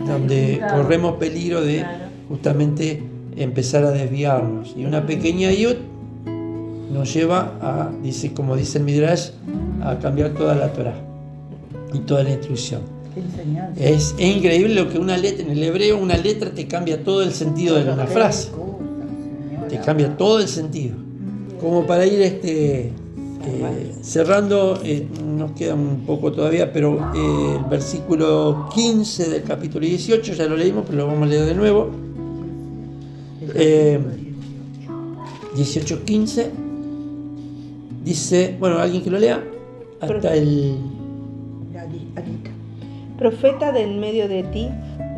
A: donde corremos peligro de justamente empezar a desviarnos. Y una pequeña yud nos lleva a, como dice el Midrash, a cambiar toda la Torah y toda la instrucción. Es increíble lo que una letra, en el hebreo, una letra te cambia todo el sentido de una frase. Te cambia todo el sentido. Como para ir cerrando, nos queda un poco todavía, pero el versículo 15 del capítulo 18, ya lo leímos, pero lo vamos a leer de nuevo. 18:15 dice, bueno, alguien que lo lea, hasta el...
C: Profeta de en medio de ti,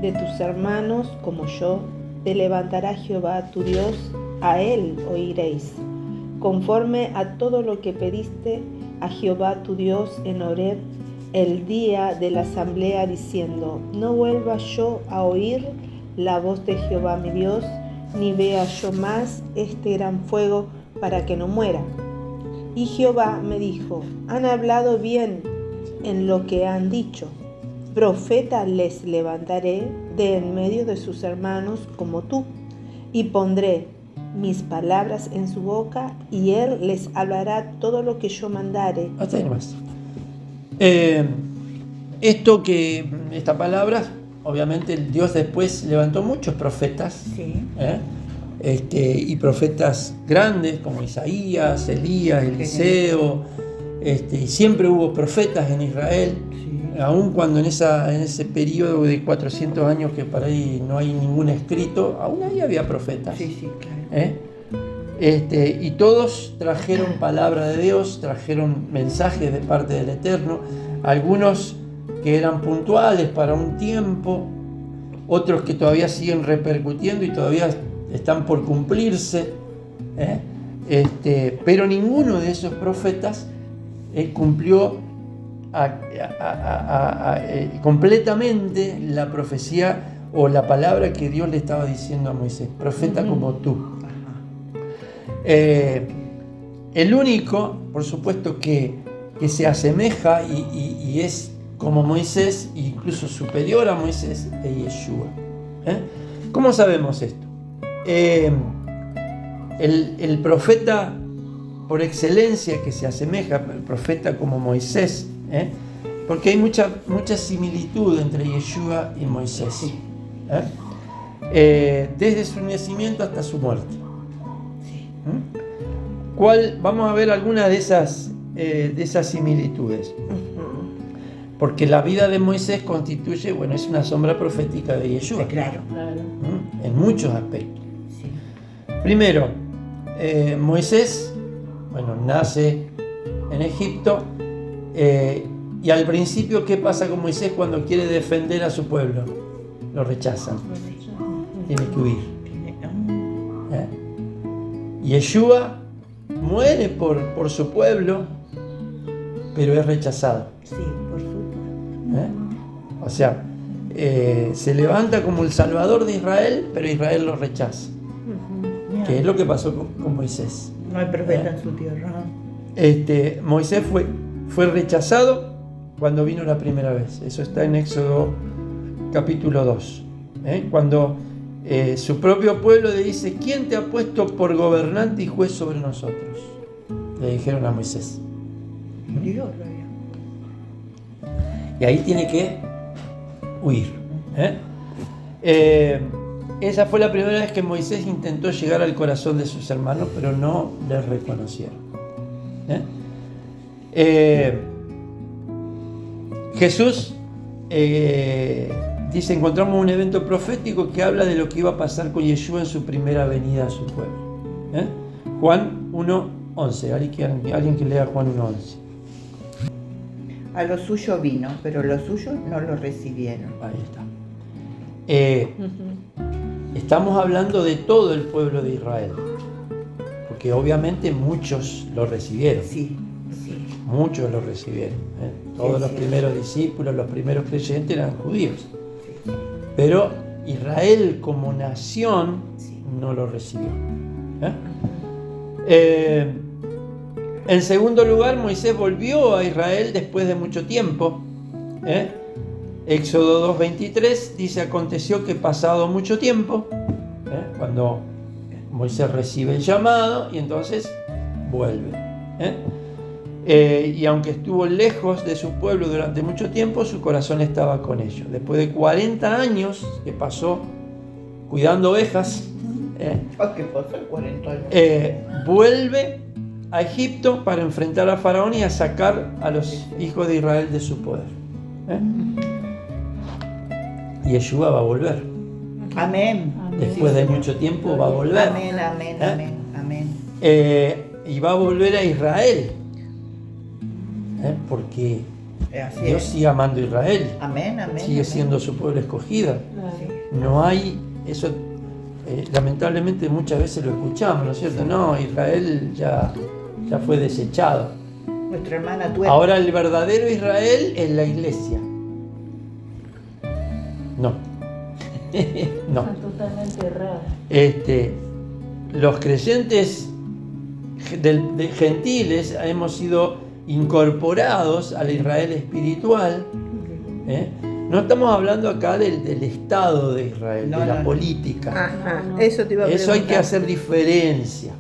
C: de tus hermanos como yo, te levantará Jehová tu Dios, a él oiréis, conforme a todo lo que pediste a Jehová tu Dios en Horeb el día de la asamblea, diciendo: no vuelva yo a oír la voz de Jehová mi Dios, ni vea yo más este gran fuego, para que no muera. Y Jehová me dijo: han hablado bien en lo que han dicho. Profeta les levantaré de en medio de sus hermanos como tú, y pondré mis palabras en su boca, y él les hablará todo lo que yo mandare.
A: Hasta ahí nomás. Esta palabra, obviamente el Dios después levantó muchos profetas,
B: Sí.
A: Y profetas grandes como Isaías, Elías, Eliseo, y siempre hubo profetas en Israel. Aun cuando en ese periodo de 400 años que para ahí no hay ningún escrito, aún ahí había profetas.
B: Sí, claro.
A: Y todos trajeron palabra de Dios, trajeron mensajes de parte del Eterno, algunos que eran puntuales para un tiempo, otros que todavía siguen repercutiendo y todavía están por cumplirse, pero ninguno de esos profetas cumplió completamente la profecía o la palabra que Dios le estaba diciendo a Moisés: profeta como tú. El único, por supuesto, que se asemeja y es como Moisés, incluso superior a Moisés, es Yeshua. ¿Cómo sabemos esto? El profeta por excelencia que se asemeja, el profeta como Moisés, porque hay mucha similitud entre Yeshua y Moisés, desde su nacimiento hasta su muerte. Vamos a ver algunas de esas similitudes, porque la vida de Moisés constituye, es una sombra profética de Yeshua,
B: Claro.
A: en muchos aspectos. Primero, Moisés, nace en Egipto, y al principio, ¿qué pasa con Moisés cuando quiere defender a su pueblo? Lo rechazan, tiene que huir. Yeshua muere por su pueblo, pero es rechazado.
B: Sí, por supuesto.
A: O sea, se levanta como el Salvador de Israel, pero Israel lo rechaza. Que es lo que pasó con Moisés.
B: No hay profeta en su tierra.
A: Moisés fue rechazado cuando vino la primera vez. Eso está en Éxodo capítulo 2. Cuando su propio pueblo le dice: ¿quién te ha puesto por gobernante y juez sobre nosotros? Le dijeron a Moisés.
B: Dios.
A: Y ahí tiene que huir. Esa fue la primera vez que Moisés intentó llegar al corazón de sus hermanos, pero no les reconocieron. Jesús dice: encontramos un evento profético que habla de lo que iba a pasar con Yeshua en su primera venida a su pueblo. Juan 1:11. Alguien que lea Juan 1:11.
B: A lo suyo vino, pero los suyos no lo recibieron.
A: Ahí está. Estamos hablando de todo el pueblo de Israel, porque obviamente muchos lo recibieron.
B: Sí.
A: Muchos lo recibieron. Todos los primeros discípulos, los primeros creyentes eran judíos. Pero Israel como nación no lo recibió. En segundo lugar, Moisés volvió a Israel después de mucho tiempo. Éxodo 2:23 dice: aconteció que pasado mucho tiempo, cuando Moisés recibe el llamado, y entonces vuelve. Y aunque estuvo lejos de su pueblo durante mucho tiempo, su corazón estaba con ellos. Después de 40 años que pasó cuidando ovejas,
B: ¿Qué pasó? 40 años.
A: vuelve a Egipto para enfrentar a Faraón y a sacar a los hijos de Israel de su poder. Y Yeshua va a volver.
B: Amén.
A: Después de mucho tiempo va a volver.
B: Amén.
A: Y va a volver a Israel. Porque
B: Así
A: Dios
B: es.
A: sigue amando a Israel.
B: Amén.
A: Sigue siendo su pueblo escogido. No hay eso. Lamentablemente muchas veces lo escuchamos, ¿no es cierto? No, Israel ya fue desechado.
B: Nuestra hermana tuerta.
A: Ahora el verdadero Israel es la iglesia. No. No.
E: Están totalmente errados.
A: Los creyentes de gentiles hemos sido incorporados al Israel espiritual. No estamos hablando acá del Estado de Israel, de la política.
C: Ajá, eso te iba a preguntar.
A: Eso hay que hacer diferencia.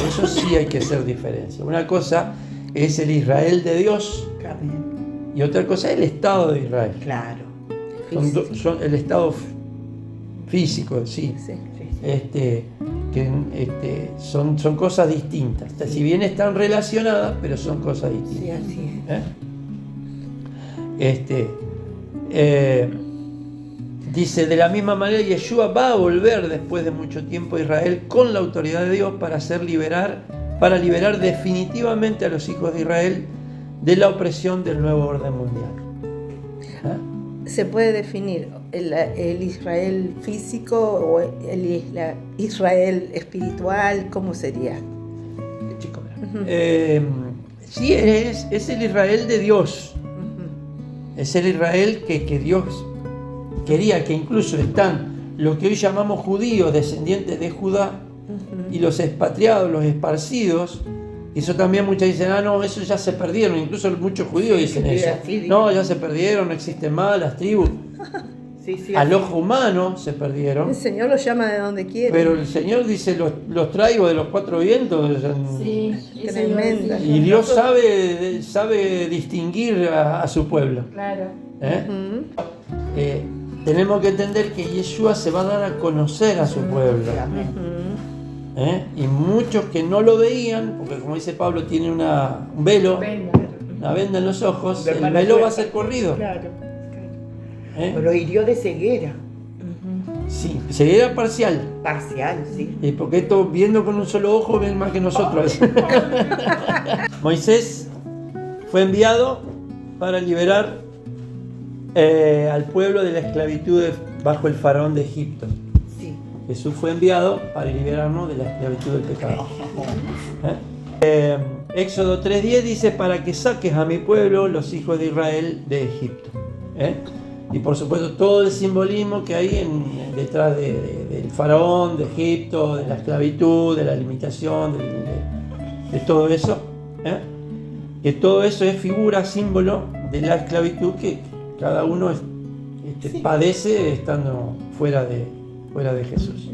A: Eso sí hay que hacer diferencia. Una cosa es el Israel de Dios
B: Amén.
A: y otra cosa es el Estado de Israel.
B: Claro.
A: Son el Estado físico, sí. Son cosas distintas. Si bien están relacionadas, pero son cosas distintas.
B: Sí, así es.
A: Dice: de la misma manera Yeshua va a volver después de mucho tiempo a Israel con la autoridad de Dios para liberar definitivamente a los hijos de Israel de la opresión del nuevo orden mundial.
C: ¿Se puede definir el Israel físico o el Israel espiritual? ¿Cómo sería?
A: Sí, es el Israel de Dios. Es el Israel que Dios quería, que incluso están los que hoy llamamos judíos, descendientes de Judá, y los expatriados, los esparcidos. Y eso también muchos dicen: no, eso ya se perdieron. Incluso muchos judíos dicen eso. No, ya se perdieron, no existen más las tribus. Al ojo humano se perdieron.
C: El Señor los llama de donde quiere.
A: Pero el Señor dice: los traigo de los cuatro vientos.
E: Sí,
C: Tremenda.
A: Y Dios sabe distinguir a su pueblo.
E: Claro.
A: Tenemos que entender que Yeshua se va a dar a conocer a su pueblo. Y muchos que no lo veían, porque como dice Pablo, tiene un velo, una venda en los ojos, el velo va a ser corrido.
B: Claro. Lo hirió de ceguera.
A: Sí, ceguera parcial.
B: Parcial, sí.
A: Porque esto, viendo con un solo ojo, ven más que nosotros. Moisés fue enviado para liberar al pueblo de la esclavitud bajo el faraón de Egipto.
B: Sí.
A: Jesús fue enviado para liberarnos de la esclavitud del pecado. Éxodo 3:10 dice: para que saques a mi pueblo, los hijos de Israel, de Egipto. Y por supuesto todo el simbolismo que hay detrás del faraón, de Egipto, de la esclavitud, de la limitación, de todo eso, Que todo eso es figura, símbolo de la esclavitud que cada uno padece estando fuera de Jesús.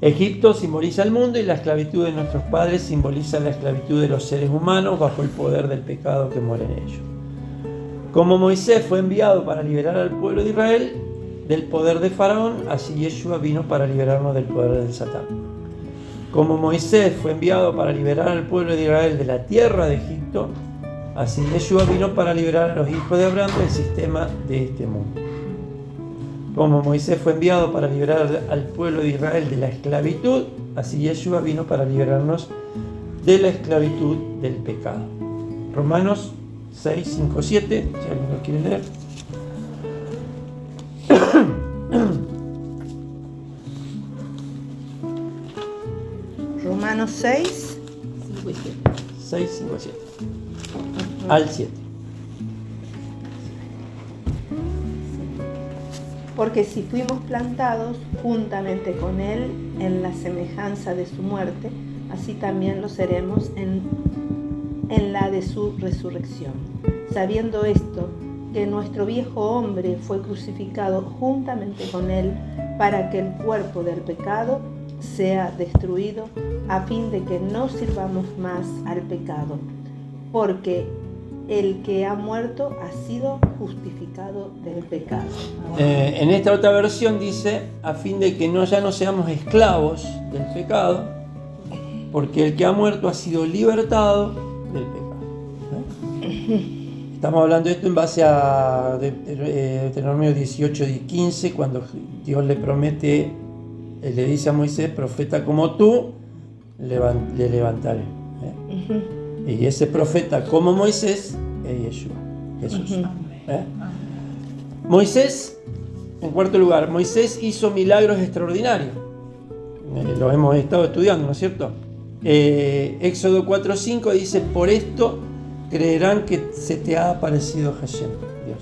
A: Egipto simboliza el mundo y la esclavitud de nuestros padres simboliza la esclavitud de los seres humanos bajo el poder del pecado que mora en ellos. Como Moisés fue enviado para liberar al pueblo de Israel del poder de Faraón, así Yeshua vino para liberarnos del poder del Satán. Como Moisés fue enviado para liberar al pueblo de Israel de la tierra de Egipto, así Yeshua vino para liberar a los hijos de Abraham del sistema de este mundo. Como Moisés fue enviado para liberar al pueblo de Israel de la esclavitud, así Yeshua vino para liberarnos de la esclavitud del pecado. Romanos 6, 5, 7, si alguien lo quiere leer.
C: Romanos 6,
E: 5 y 7.
A: 6, 5, 7. Al 7.
C: porque si fuimos plantados juntamente con Él en la semejanza de su muerte, así también lo seremos en la de su resurrección. Sabiendo esto, que nuestro viejo hombre fue crucificado juntamente con Él para que el cuerpo del pecado sea destruido, a fin de que no sirvamos más al pecado, porque el que ha muerto ha sido justificado del pecado.
A: En esta otra versión dice, a fin de que ya no seamos esclavos del pecado, porque el que ha muerto ha sido libertado del pecado. Estamos hablando de esto en base a Deuteronomio 18:15, cuando Dios le promete, le dice a Moisés, profeta como tú, le levantaré. Y ese profeta como Moisés es Yeshua, Jesús. Moisés, en cuarto lugar, Moisés hizo milagros extraordinarios. Lo hemos estado estudiando, ¿no es cierto? Éxodo 4:5 dice, por esto creerán que se te ha aparecido Hashem, Dios.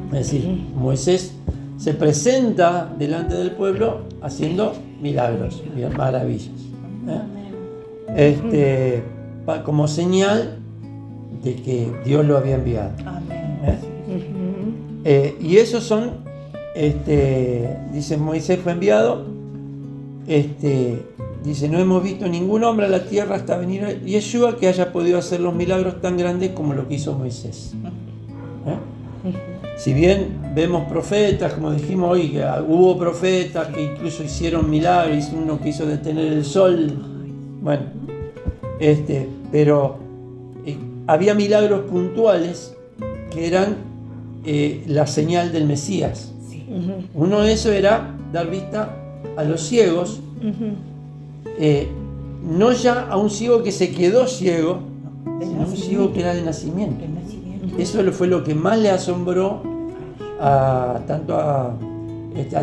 A: Es decir, Moisés se presenta delante del pueblo haciendo milagros, maravillas. Como señal de que Dios lo había enviado. Y esos son, dice, Moisés fue enviado, dice, no hemos visto ningún hombre a la tierra hasta venir Yeshua que haya podido hacer los milagros tan grandes como lo que hizo Moisés. Si bien vemos profetas, como dijimos hoy, que hubo profetas que incluso hicieron milagros, uno que hizo detener el sol, bueno, pero había milagros puntuales que eran la señal del Mesías. Uno de esos era dar vista a los ciegos, no ya a un ciego que se quedó ciego, sino a un ciego que era de nacimiento. Eso fue lo que más le asombró tanto a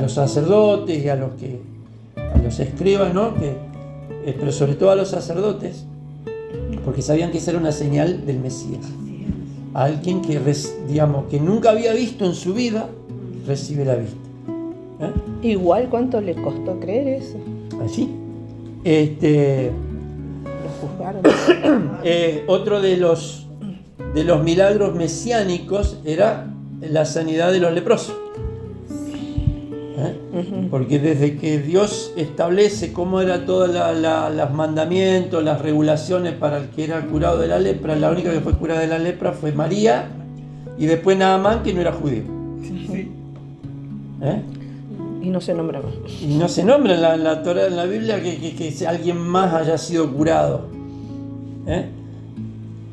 A: los sacerdotes y a los escribas, ¿no? Pero sobre todo a los sacerdotes, porque sabían que esa era una señal del Mesías. Alguien que nunca había visto en su vida, recibe la vista.
C: Igual, ¿cuánto le costó creer eso?
A: Así.
C: Lo juzgaron.
A: Otro de los milagros mesiánicos era la sanidad de los leprosos. Porque desde que Dios establece cómo era todos los mandamientos, las regulaciones para el que era curado de la lepra, la única que fue curada de la lepra fue María, y después Naamán, que no era judío.
C: Y no se nombra más.
A: Y no se nombra en la Torá, en la Biblia, que alguien más haya sido curado.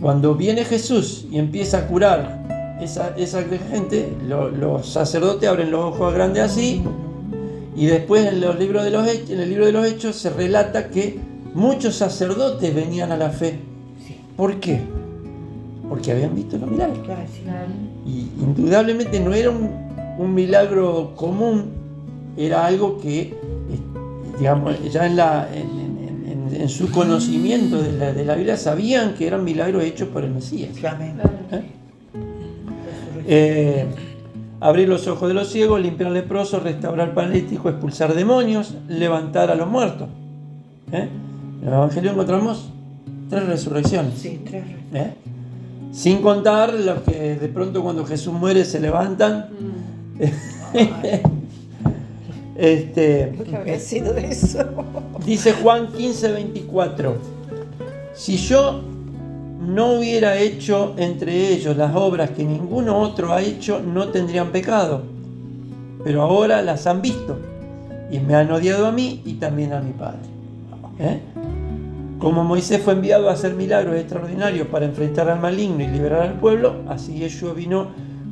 A: Cuando viene Jesús y empieza a curar esa gente, los sacerdotes abren los ojos grandes así, y después en el libro de los Hechos se relata que muchos sacerdotes venían a la fe. ¿Por qué? Porque habían visto los milagros. Y indudablemente no era un milagro común, era algo que, digamos, ya en su conocimiento de la Biblia sabían que eran milagros hechos por el Mesías. Abrir los ojos de los ciegos, limpiar leprosos, restaurar paralíticos, expulsar demonios, levantar a los muertos. En el Evangelio encontramos 3 resurrecciones.
B: Sí, 3
A: ¿Eh? Sin contar los que de pronto cuando Jesús muere se levantan.
C: ¿Qué habría sido eso?
A: Dice Juan 15:24: si yo no hubiera hecho entre ellos las obras que ninguno otro ha hecho, no tendrían pecado. Pero ahora las han visto y me han odiado a mí y también a mi Padre. Como Moisés fue enviado a hacer milagros extraordinarios para enfrentar al maligno y liberar al pueblo, así Yeshua vino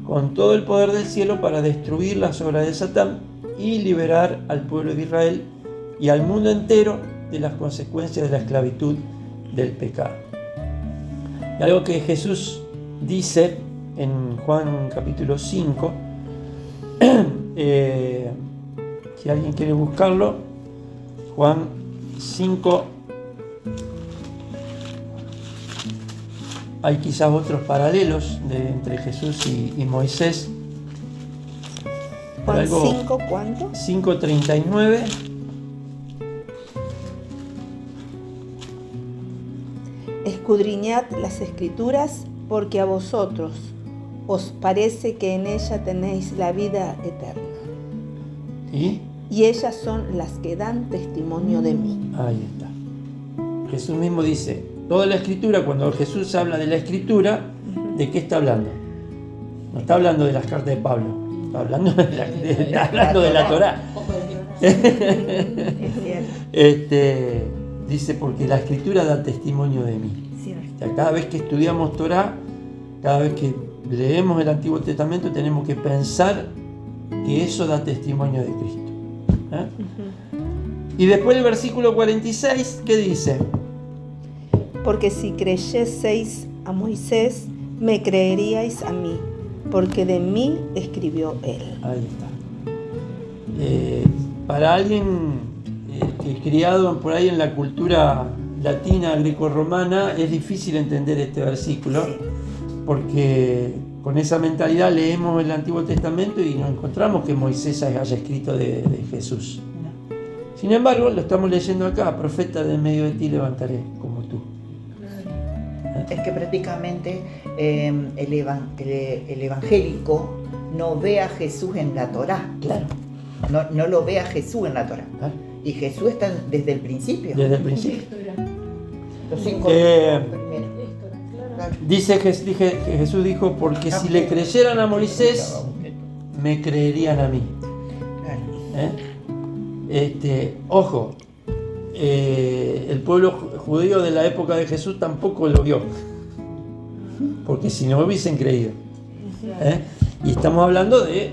A: con todo el poder del cielo para destruir las obras de Satán y liberar al pueblo de Israel y al mundo entero de las consecuencias de la esclavitud del pecado. Y algo que Jesús dice en Juan capítulo 5, si alguien quiere buscarlo, Juan 5, hay quizás otros paralelos entre Jesús y Moisés.
C: Juan 5, ¿cuánto?
A: 5:39.
C: Escudriñad las Escrituras, porque a vosotros os parece que en ella tenéis la vida eterna. Y ellas son las que dan testimonio de mí.
A: Ahí está. Jesús mismo dice, toda la Escritura, cuando Jesús habla de la Escritura, ¿de qué está hablando? No está hablando de las cartas de Pablo, está hablando de la Torá. Dice, porque la Escritura da testimonio de mí. O sea, cada vez que estudiamos Torá, cada vez que leemos el Antiguo Testamento, tenemos que pensar que eso da testimonio de Cristo. Y después el versículo 46, ¿qué dice?
C: Porque si creyeseis a Moisés, me creeríais a mí, porque de mí escribió él.
A: Ahí está. Para alguien que es criado por ahí en la cultura latina, grecorromana, es difícil entender este versículo, porque con esa mentalidad leemos el Antiguo Testamento y nos encontramos que Moisés haya escrito de Jesús. Sin embargo, lo estamos leyendo acá: profeta de en medio de ti levantaré como tú.
B: Es que prácticamente el evangélico no ve a Jesús en la Torá.
A: Claro.
B: No lo ve a Jesús en la Torá.
A: Claro.
B: Y Jesús está desde el principio.
A: Desde el principio.
B: Los 5 primeros.
A: Dice que Jesús dijo, porque si le creyeran a Moisés, me creerían a mí. Ojo, el pueblo judío de la época de Jesús tampoco lo vio, porque si no hubiesen creído. Y estamos hablando de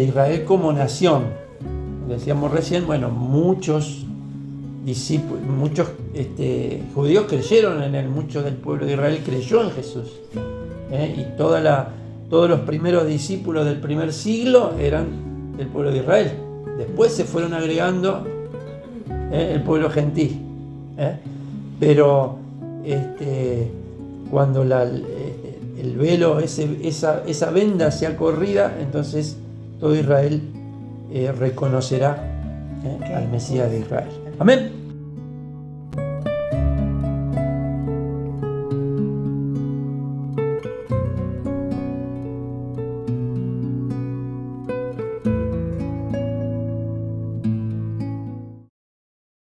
A: Israel como nación. Decíamos recién, bueno, muchos discípulos, muchos judíos creyeron en él, mucho del pueblo de Israel creyó en Jesús. Y todos los primeros discípulos del primer siglo eran del pueblo de Israel. Después se fueron agregando el pueblo gentil. Pero cuando el velo, esa venda sea corrida, entonces todo Israel reconocerá al Mesías de Israel. Amén.